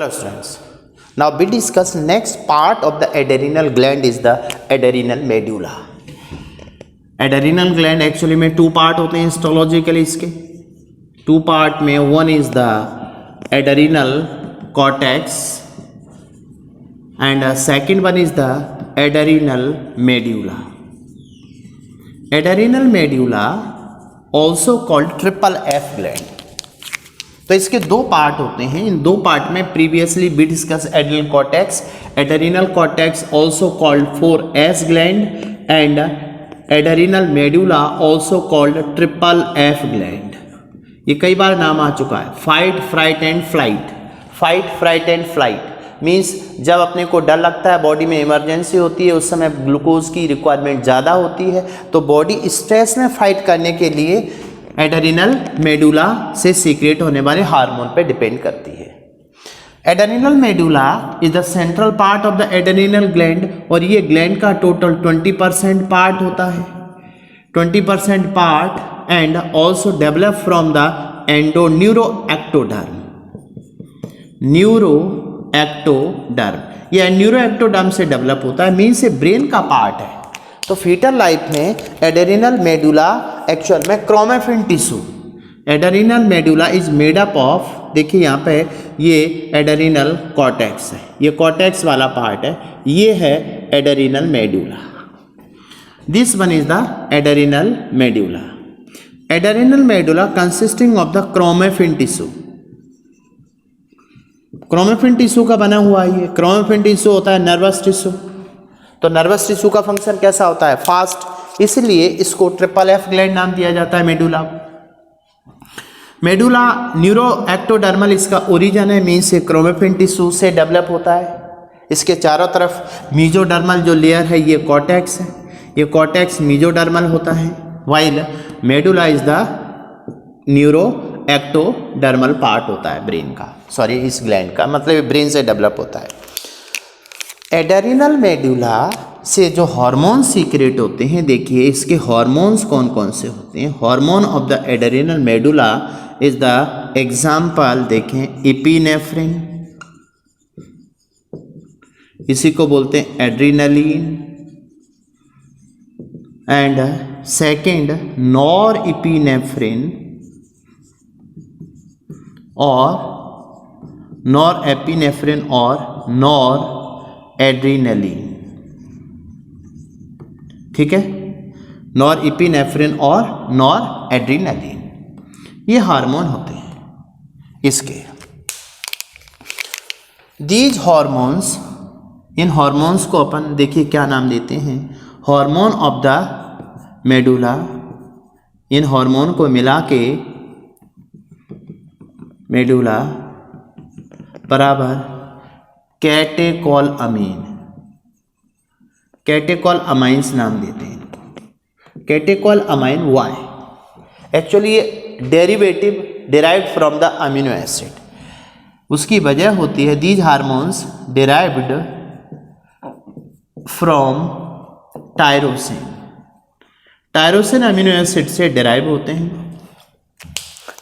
Hello students. Now we discuss next part of the adrenal gland is the adrenal medulla. Adrenal gland actually में two part होते हैं histologically इसके. Two part में one is the adrenal cortex and second one is the adrenal medulla. Adrenal medulla also called triple F gland. तो इसके दो part होते हैं. इन दो पार्ट में previously we discuss adrenal cortex. Adrenal cortex also called 4S gland and adrenal medulla also called triple F gland. ये कई बार नाम आ चुका है. Fight, fright and flight. Fight, fright and flight means जब अपने को डर लगता है, बॉडी में इमरजेंसी होती है, उस समय ग्लूकोज की रिक्वायरमेंट ज़्यादा होती है, तो बॉडी स्ट्रेस में फाइट करने के लिए एड्रिनल मेडुला से सीक्रेट होने वाले हार्मोन पे डिपेंड करती है. Adrenal medulla is the central part of the adrenal gland और ये ग्लैंड का टोटल 20% पार्ट होता है. 20% part and also develop from the neuroectoderm. Neuroectoderm, ये न्यूरोएक्टोडर्म से डेवलप होता है, मीन्स ये ब्रेन का पार्ट है. तो फीटल लाइफ में एड्रिनल मेडुला एक्चुअल में chromaffin tissue. Adrenal medulla is made up of, देखिए यहाँ पे ये एड्रिनल कॉर्टेक्स है, ये कॉर्टेक्स वाला पार्ट है, ये है adrenal medulla. This one is the adrenal medulla. Adrenal medulla consisting of the chromaffin tissue. Chromaffin tissue का बना हुआ है. ये क्रोमेफिन टिश्यू होता है नर्वस टिश्यू. तो नर्वस टिश्यू का फंक्शन कैसा होता है? फास्ट. इसलिए इसको ट्रिपल F ग्लैंड नाम दिया जाता है मेडुला. मेडुला न्यूरोएक्टोडर्मल इसका ओरिजिन है, मीन्स ये क्रोमेफिन टिश्यू से डेवलप होता है. इसके चारों तरफ मीजोडर्मल जो लेयर है ये कॉर्टेक्स है, ये कॉर्टेक्स मीजोडर्मल होता है, while medulla is the neuroectodermal part होता है ब्रेन का, सॉरी इस ग्लैंड का, मतलब ब्रेन से डेवलप होता है. एड्रिनल मेडुला से जो हार्मोन सीक्रेट होते हैं, देखिए इसके हार्मोन्स कौन कौन से होते हैं. Hormone of the adrenal medulla is the example, देखें एपिनेफ्रिन, इसी को बोलते हैं adrenaline, and second nor epinephrine और नॉर एपिनेफ्रिन और नॉर एड्रिनलिन. ठीक है, नॉर एपिनेफ्रिन और नॉर एड्रिनलिन ये हार्मोन होते हैं इसके. दीज हार्मोन्स, इन हार्मोन्स को अपन देखिए क्या नाम देते हैं, hormone of the medulla. In hormone को मिला के मेडुला बराबर कैटेकोलअमीन, कैटेकोलअमाइंस नाम देते हैं. कैटेकोलअमाइन वाई, एक्चुअली ये derivative derived from the amino acid. उसकी वजह होती है these hormones derived from tyrosine. Tyrosine amino acid से डिराइव होते हैं.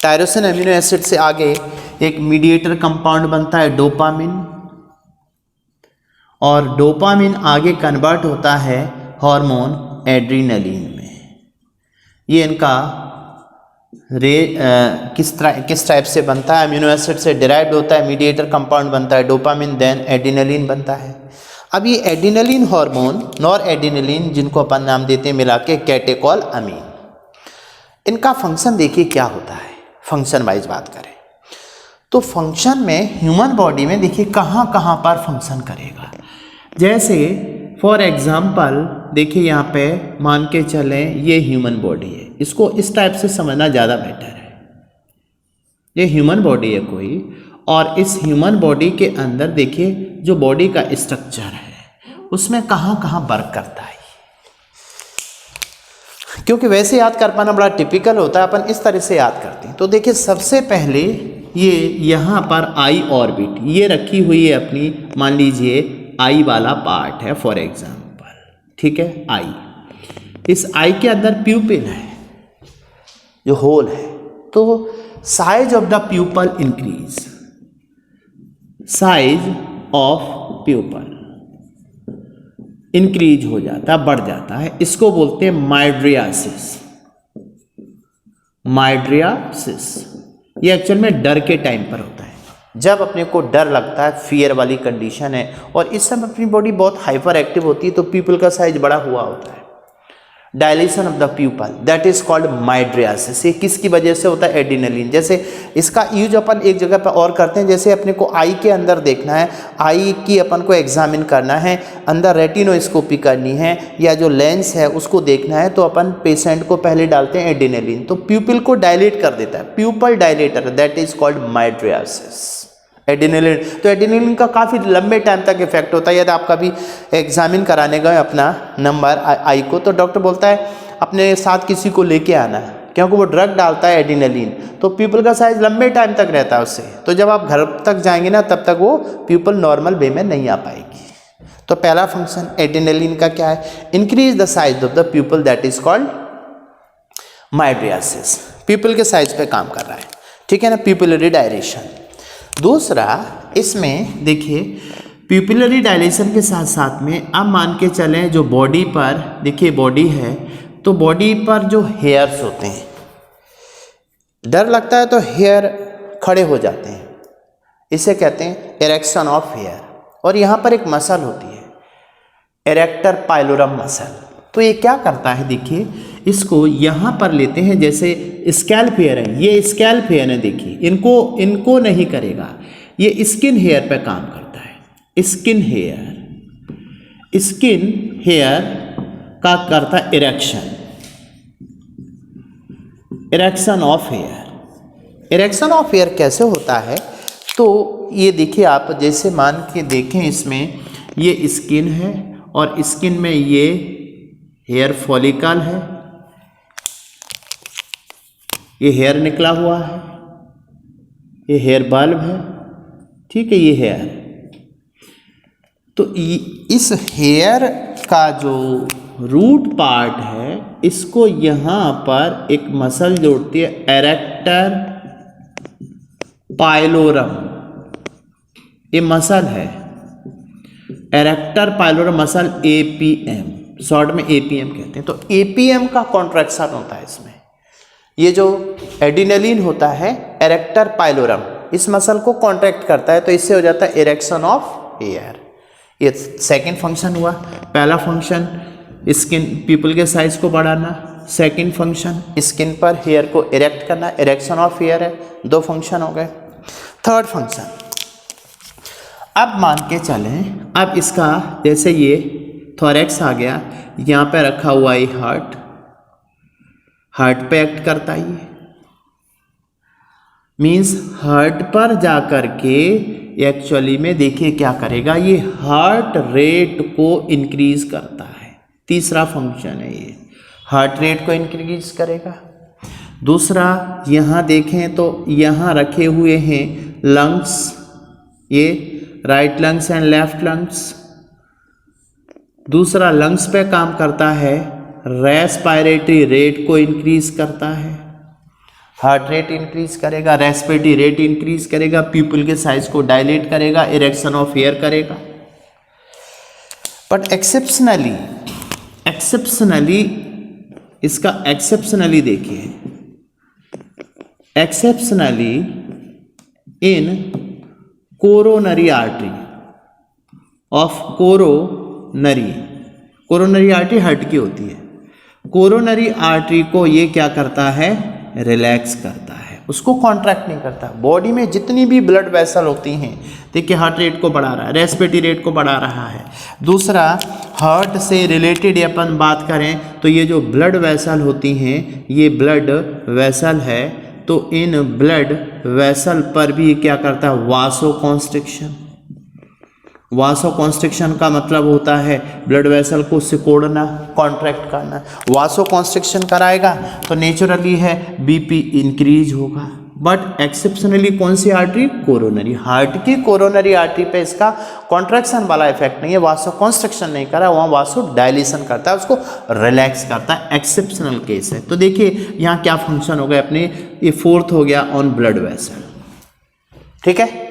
टायरोसिन अमीनो एसिड से आगे एक मीडिएटर कंपाउंड बनता है डोपामिन, और डोपामिन आगे कन्वर्ट होता है हार्मोन एड्रिनलिन में. ये इनका किस टाइप से बनता है? अमीनो एसिड से डिराइव्ड होता है, मीडिएटर कंपाउंड बनता है डोपामिन, देन एड्रिनलिन बनता है. अब ये एड्रिनलिन हार्मोन, नॉर एड्रिनलिन, जिनको अपन नाम देते हैं मिला के कैटेकोलअमीन, इनका फंक्शन देखिए क्या होता है. फंक्शन वाइज बात करें तो फंक्शन में ह्यूमन बॉडी में देखिए कहाँ कहाँ पर फंक्शन करेगा. जैसे फॉर एग्जाम्पल देखिए यहाँ पे मान के चलें ये ह्यूमन बॉडी है, इसको इस टाइप से समझना ज़्यादा बेटर है. ये ह्यूमन बॉडी है कोई, और इस ह्यूमन बॉडी के अंदर देखिए जो बॉडी का स्ट्रक्चर है उसमें कहाँ कहाँ वर्क करता है. क्योंकि वैसे याद कर पाना बड़ा टिपिकल होता है, अपन इस तरह से याद करते हैं. तो देखिए सबसे पहले ये यहाँ पर आई ऑर्बिट ये रखी हुई है अपनी, मान लीजिए आई वाला पार्ट है फॉर एग्जाम्पल, ठीक है. आई, इस आई के अंदर प्यूपिल है जो होल है, तो size of the pupil increase, size of pupil increase हो जाता है, बढ़ जाता है। इसको बोलते हैं माइड्रियासिस। माइड्रियासिस ये एक्चुअल में डर के टाइम पर होता है, जब अपने को डर लगता है, फियर वाली कंडीशन है और इस समय अपनी बॉडी बहुत हाइपर एक्टिव होती है तो पीपल का साइज बड़ा हुआ होता है। Dilation of the pupal that is called mydriasis. ये किसकी वजह से होता है? एड्रेनालिन। जैसे इसका यूज अपन एक जगह पर और करते हैं, जैसे अपने को आई के अंदर देखना है, आई की अपन को एग्जामिन करना है, अंदर रेटिनोस्कोपी करनी है या जो लेंस है उसको देखना है, तो अपन पेशेंट को पहले डालते हैं एड्रेनालिन, तो प्यूपिल को डायलेट कर देता है, pupil dilator, that is called mydriasis. Adrenaline, तो एड्रेनालिन का काफ़ी लंबे टाइम तक इफेक्ट होता है। यदि आप कभी एग्जामिन कराने गए अपना नंबर आई को, तो डॉक्टर बोलता है अपने साथ किसी को लेके आना है, क्योंकि वो ड्रग डालता है एड्रेनालिन, तो पीपल का साइज लंबे टाइम तक रहता है उससे। तो जब आप घर तक जाएंगे ना, तब तक वो पीपल नॉर्मल वे में नहीं आ पाएगी। तो पहला फंक्शन एड्रेनालिन का क्या है? Increase the size of the people, that is called mydriasis. People के साइज पे काम कर रहा है, ठीक है ना, पीपुलरी डायलेशन। दूसरा इसमें देखिए प्यूपिलरी डायलेशन के साथ साथ में अब मान के चलें जो बॉडी पर, देखिए बॉडी है तो बॉडी पर जो हेयर्स होते हैं, डर लगता है तो हेयर खड़े हो जाते हैं, इसे कहते हैं इरेक्शन ऑफ हेयर। और यहाँ पर एक मसल होती है इरेक्टर पाइलोरम मसल, तो ये क्या करता है? देखिए इसको यहाँ पर लेते हैं, जैसे स्कैल्प हेयर है, ये स्कैल्प हेयर है, देखिए इनको नहीं करेगा, ये स्किन हेयर पे काम करता है। स्किन हेयर का करता है erection of hair. Erection of hair कैसे होता है? तो ये देखिए आप जैसे मान के देखें, इसमें ये स्किन है और स्किन में ये हेयर फॉलिकल है, ये हेयर निकला हुआ है, ये हेयर बल्ब है, ठीक है, ये हेयर। तो इस हेयर का जो रूट पार्ट है, इसको यहाँ पर एक मसल जोड़ती है एरेक्टर पाइलोरम, ये मसल है एरेक्टर पाइलोरम मसल, APM, शॉर्ट में APM कहते हैं। तो APM का कॉन्ट्रैक्शन होता है इसमें। ये जो एड्रेनालिन होता है एरेक्टर पाइलोरम, इस मसल को कॉन्ट्रैक्ट करता है, तो इससे हो जाता है इरेक्शन ऑफ हेयर। ये सेकंड फंक्शन हुआ। पहला फंक्शन स्किन पीपल के साइज को बढ़ाना, सेकंड फंक्शन स्किन पर हेयर को इरेक्ट करना, इरेक्शन ऑफ हेयर है, 2 फंक्शन हो गए। थर्ड फंक्शन, अब मान के चलें, अब इसका जैसे ये थोरैक्स आ गया, यहाँ पे रखा हुआ ये हार्ट पे एक्ट करता है, ये मीन्स हार्ट पर जा कर के एक्चुअली में देखिए क्या करेगा, ये हार्ट रेट को इंक्रीज करता है। तीसरा फंक्शन है ये, हार्ट रेट को इंक्रीज करेगा। दूसरा यहाँ देखें तो यहाँ रखे हुए हैं लंग्स, ये right lungs and left lungs. दूसरा लंग्स पे काम करता है, रेस्पिरेटरी रेट को इंक्रीज करता है, हार्ट रेट इंक्रीज करेगा, रेस्पिरेटरी रेट इंक्रीज करेगा, पीपल के साइज को डायलेट करेगा, इरेक्शन ऑफ हेयर करेगा। बट एक्सेप्शनली इसका एक्सेप्शनली देखिए, exceptionally in coronary artery of coronary artery heart की होती है, कोरोनरी आर्टरी को ये क्या करता है, रिलैक्स करता है, उसको कॉन्ट्रैक्ट नहीं करता। बॉडी में जितनी भी ब्लड वेसल होती हैं, देखिए हार्ट रेट को बढ़ा रहा है, रेस्पिरेटरी रेट को बढ़ा रहा है। दूसरा हार्ट से रिलेटेड अपन बात करें तो ये जो ब्लड वेसल होती हैं, ये ब्लड वेसल है, तो इन ब्लड वेसल पर भी क्या करता है, वासोकॉन्स्ट्रिक्शन। वासोकॉन्स्ट्रिक्शन का मतलब होता है ब्लड वेसल को सिकोड़ना, कॉन्ट्रैक्ट करना। वासोकॉन्स्ट्रिक्शन कराएगा तो नेचुरली है बीपी इंक्रीज होगा। बट एक्सेप्शनली कौन सी आर्टरी, कोरोनरी, हार्ट की कोरोनरी आर्टरी पे इसका कॉन्ट्रैक्शन वाला इफेक्ट नहीं है, वासोकॉन्स्ट्रिक्शन नहीं करा, वहाँ वासो डायलेशन करता है, उसको रिलैक्स करता है, एक्सेप्शनल केस है। तो देखिए यहाँ क्या फंक्शन हो गए अपने, ये फोर्थ हो गया ऑन ब्लड वेसल, ठीक है।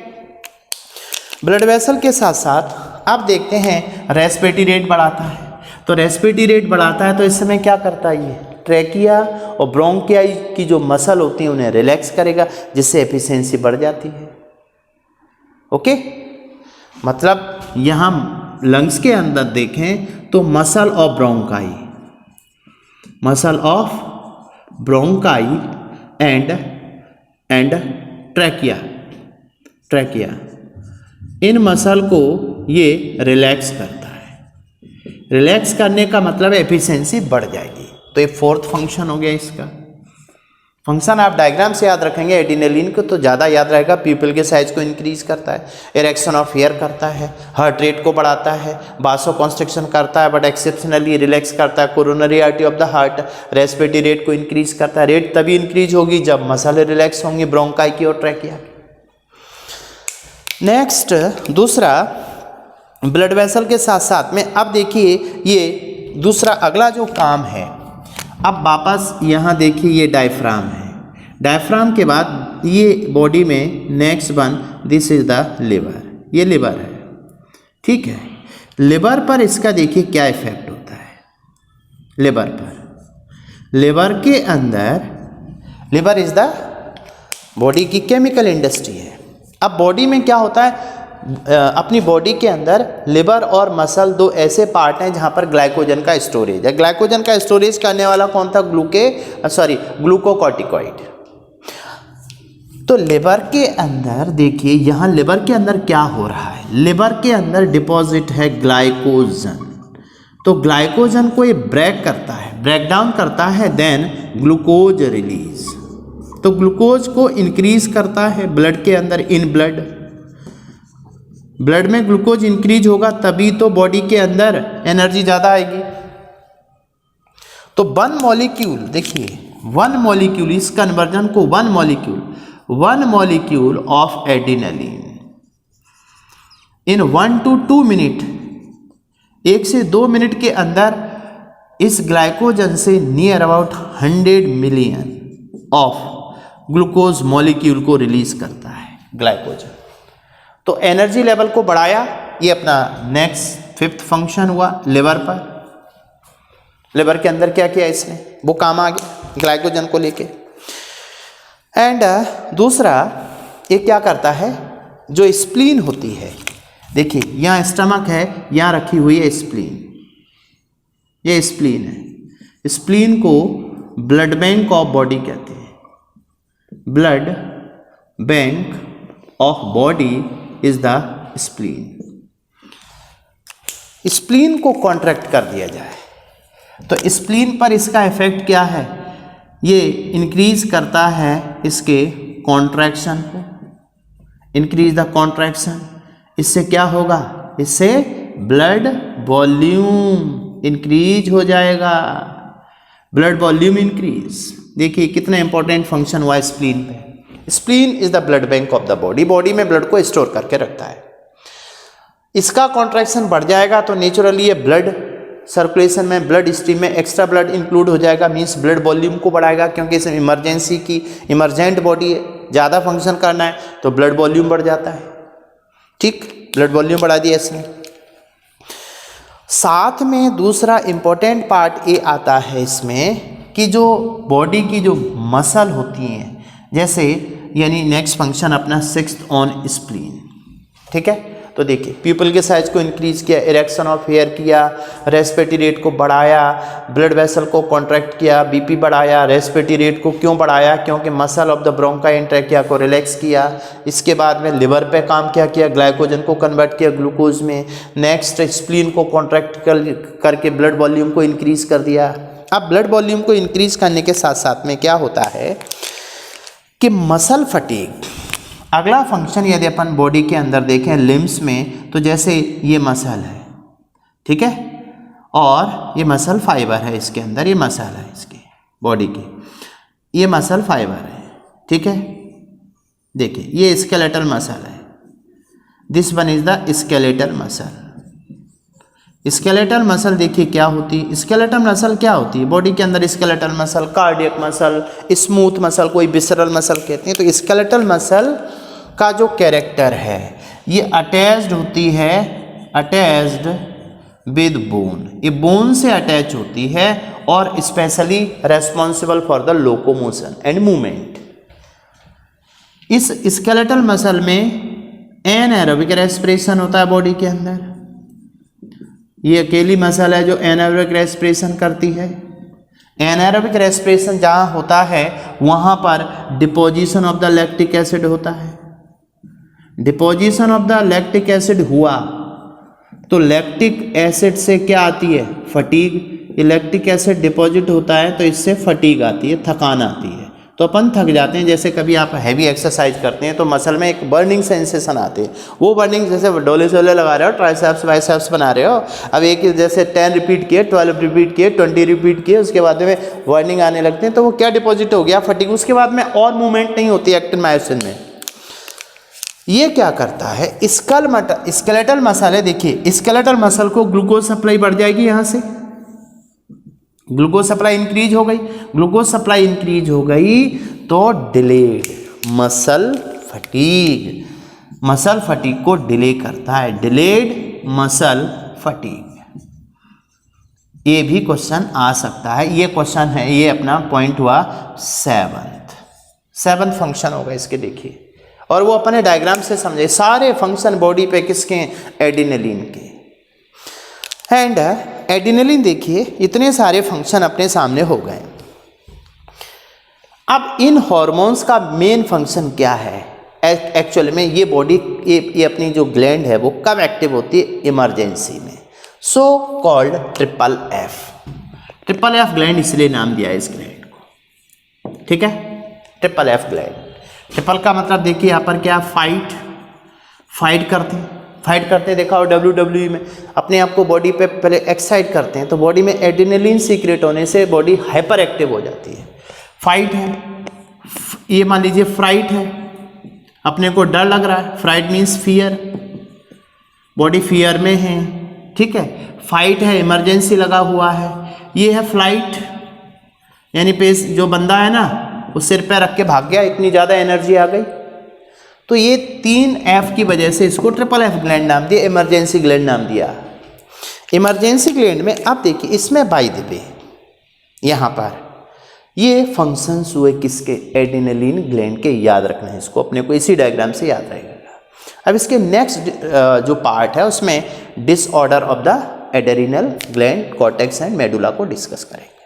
ब्लड वेसल के साथ साथ आप देखते हैं रेस्पिरेटरी रेट बढ़ाता है। तो रेस्पिरेटरी रेट बढ़ाता है तो इस समय क्या करता है, ये ट्रैकिया और ब्रोंकियाई की जो मसल होती है उन्हें रिलैक्स करेगा, जिससे एफिशिएंसी बढ़ जाती है। ओके, मतलब यहाँ लंग्स के अंदर देखें तो muscle of bronchi, muscle of bronchi and trachea, in muscle को ये रिलैक्स करता है। रिलैक्स करने का मतलब एफिशिएंसी बढ़ जाएगी। तो ये फोर्थ फंक्शन हो गया इसका। फंक्शन आप डायग्राम से याद रखेंगे। एड्रेनालिन को तो ज़्यादा याद रहेगा। पीपल के साइज को इंक्रीज करता है, इरेक्शन ऑफ हेयर करता है, हार्ट रेट को बढ़ाता है, बासो कॉन्स्ट्रिक्शन करता है बट एक्सेप्शनली रिलैक्स करता है, coronary artery of the heart, respiratory rate को इंक्रीज करता है। रेट तभी इंक्रीज होगी जब मसल रिलैक्स होंगी ब्रोंकाई की और ट्रैकिया की। नेक्स्ट दूसरा, ब्लड वेसल के साथ साथ में अब देखिए ये दूसरा अगला जो काम है। अब वापस यहाँ देखिए ये डायफ्राम है। डायफ्राम के बाद ये बॉडी में next one, this is the liver, ये लिवर है, ठीक है। लिवर पर इसका देखिए क्या इफेक्ट होता है। लिवर पर, लिवर के अंदर, लिवर इज द बॉडी की केमिकल इंडस्ट्री है। अब बॉडी में क्या होता है, अपनी बॉडी के अंदर लिवर और मसल दो ऐसे पार्ट हैं जहां पर ग्लाइकोजन का स्टोरेज है। ग्लाइकोजन का स्टोरेज करने वाला कौन था, ग्लूकोकॉर्टिकॉइड। तो लिवर के अंदर देखिए, यहां लिवर के अंदर क्या हो रहा है, लिवर के अंदर डिपॉजिट है ग्लाइकोजन। तो ग्लाइकोजन को ये ब्रेक करता है, ब्रेक डाउन करता है, देन ग्लूकोज रिलीज। तो ग्लूकोज को इंक्रीज करता है ब्लड के अंदर, इन ब्लड में ग्लूकोज इंक्रीज होगा तभी तो बॉडी के अंदर एनर्जी ज़्यादा आएगी। तो वन मॉलिक्यूल, देखिए वन मॉलिक्यूल, इस कन्वर्जन को one molecule of adrenaline in 1 to 2 minute, 1 से 2 मिनट के अंदर इस ग्लाइकोजन से near about 100 million of glucose molecule को रिलीज करता है ग्लाइकोजन। तो एनर्जी लेवल को बढ़ाया। ये अपना नेक्स्ट 5th फंक्शन हुआ लिवर पर। लिवर के अंदर क्या किया इसने, वो काम आ गया ग्लाइकोजन को लेके। एंड दूसरा ये क्या करता है, जो स्प्लीन होती है, देखिए यहाँ स्टमक है, यहाँ रखी हुई है स्प्लीन, ये स्प्लीन है। स्प्लीन को ब्लड बैंक ऑफ बॉडी कहते हैं। Blood bank of body is the spleen. Spleen को कॉन्ट्रैक्ट कर दिया जाए तो स्प्लीन पर इसका इफेक्ट क्या है, ये इंक्रीज करता है इसके कॉन्ट्रैक्शन को, इंक्रीज द कॉन्ट्रैक्शन। इससे क्या होगा, इससे ब्लड वॉल्यूम इंक्रीज हो जाएगा, ब्लड वॉल्यूम इंक्रीज। देखिए कितना इंपॉर्टेंट फंक्शन हुआ स्प्लीन पे। Spleen is the blood bank of the body, body में ब्लड को स्टोर करके रखता है। इसका कॉन्ट्रैक्शन बढ़ जाएगा तो नेचुरली ये ब्लड सर्कुलेशन में, ब्लड स्ट्रीम में एक्स्ट्रा ब्लड इंक्लूड हो जाएगा, मींस ब्लड वॉल्यूम को बढ़ाएगा, क्योंकि इसमें इमरजेंसी की इमरजेंट बॉडी है, ज़्यादा फंक्शन करना है तो ब्लड वॉल्यूम बढ़ जाता है। ठीक, ब्लड वॉल्यूम बढ़ा दिया इसने। साथ में दूसरा इंपॉर्टेंट पार्ट ये आता है इसमें कि जो बॉडी की जो मसल होती हैं, जैसे यानी नेक्स्ट फंक्शन अपना 6th ऑन स्प्लीन, ठीक है। तो देखिए पीपल के साइज को इंक्रीज किया, इरेक्शन ऑफ हेयर किया, रेस्पिरेटरी रेट को बढ़ाया, ब्लड वेसल को कॉन्ट्रैक्ट किया, बीपी बढ़ाया। रेस्पिरेटरी रेट को क्यों बढ़ाया, क्योंकि muscle of the bronchi and trachea को रिलैक्स किया। इसके बाद में लिवर पे काम क्या किया, ग्लाइकोजन को कन्वर्ट किया ग्लूकोज में। नेक्स्ट स्प्लीन को कॉन्ट्रैक्ट करके ब्लड वॉल्यूम को इंक्रीज कर दिया। अब ब्लड वॉल्यूम को इंक्रीज करने के साथ साथ में क्या होता है कि मसल फटीग, अगला फंक्शन यदि अपन बॉडी के अंदर देखें लिम्स में, तो जैसे ये मसल है, ठीक है, और ये मसल फाइबर है, इसके अंदर ये मसल है, इसकी बॉडी की ये मसल फाइबर है, ठीक है। देखिए ये स्केलेटल मसल है, this one is the skeletal muscle. Skeletal muscle देखिए क्या होती है, स्केलेटल मसल क्या होती है बॉडी के अंदर, skeletal muscle, cardiac muscle, smooth muscle, कोई विसरल मसल कहते हैं। तो स्केलेटल मसल का जो कैरेक्टर है ये अटैच्ड होती है, अटैच्ड विद बोन, ये बोन से अटैच होती है और specially responsible for the locomotion and movement. इस स्केलेटल मसल में एनाएरोबिक रेस्पिरेशन होता है बॉडी के अंदर, ये अकेली मसल है जो एनाएरोबिक रेस्पिरेशन करती है। एनाएरोबिक रेस्पिरेशन जहाँ होता है वहाँ पर deposition of the lactic acid होता है। Deposition of the lactic acid हुआ तो लैक्टिक एसिड से क्या आती है, फटीग। लैक्टिक एसिड डिपॉजिट होता है तो इससे फटीग आती है, थकान आती है, तो अपन थक जाते हैं। जैसे कभी आप हैवी एक्सरसाइज करते हैं तो मसल में एक बर्निंग सेंसेशन आती है, वो बर्निंग जैसे डोले शोले लगा रहे हो, ट्राइसेप्स बाइसेप्स बना रहे हो, अब एक जैसे 10 रिपीट किए, 12 रिपीट किए, 20 रिपीट किए, उसके बाद में बर्निंग आने लगते हैं, तो वो क्या डिपॉजिट हो गया, फटीग। उसके बाद में और मूवमेंट नहीं होती एक्टिन मायोसिन में। ये क्या करता है, स्केलेटल मसल है, देखिए स्केलेटल मसल को ग्लूकोज सप्लाई बढ़ जाएगी, यहाँ से ग्लूकोज सप्लाई इंक्रीज हो गई, ग्लूकोज सप्लाई इंक्रीज हो गई तो delayed muscle fatigue, muscle fatigue को डिले करता है, डिलेड मसल फटीग। ये भी क्वेश्चन आ सकता है, ये क्वेश्चन है, ये अपना पॉइंट हुआ सेवंथ फंक्शन होगा इसके, देखिए, और वो अपने डायग्राम से समझे। सारे फंक्शन बॉडी पे किसके, एडिनेलिन के। एंड एडिनेलिन देखिए इतने सारे फंक्शन अपने सामने हो गए। अब इन हॉर्मोन्स का मेन फंक्शन क्या है एक्चुअली में, ये बॉडी ये अपनी जो ग्लैंड है वो कब एक्टिव होती है, इमरजेंसी में, so called triple F gland, इसलिए नाम दिया है इस ग्लैंड को, ठीक है, ट्रिपल एफ ग्लैंड। ट्रिपल का मतलब देखिए यहाँ पर क्या, फाइट करते हैं, देखा हो WWE में, अपने आप को बॉडी पे पहले एक्साइट करते हैं तो बॉडी में एड्रेनलिन सीक्रेट होने से बॉडी हाइपर एक्टिव हो जाती है। फाइट है, ये मान लीजिए फ्राइट है, अपने को डर लग रहा है, fright means fear, body fear में है, ठीक है। फाइट है, इमरजेंसी लगा हुआ है। ये है फ्लाइट, यानी पेस जो बंदा है ना वो सिर पे रख के भाग गया, इतनी ज़्यादा एनर्जी आ गई। तो ये 3 F की वजह से इसको ट्रिपल एफ ग्लैंड नाम दिया, इमरजेंसी ग्लैंड नाम दिया। इमरजेंसी ग्लैंड में अब देखिए इसमें बाय द वे यहाँ पर ये फंक्शंस हुए किसके, एड्रेनलिन ग्लैंड के, याद रखना है इसको, अपने को इसी डायग्राम से याद रहेगा। अब इसके नेक्स्ट जो पार्ट है उसमें disorder of the adrenal gland, cortex and medulla को डिस्कस करेंगे।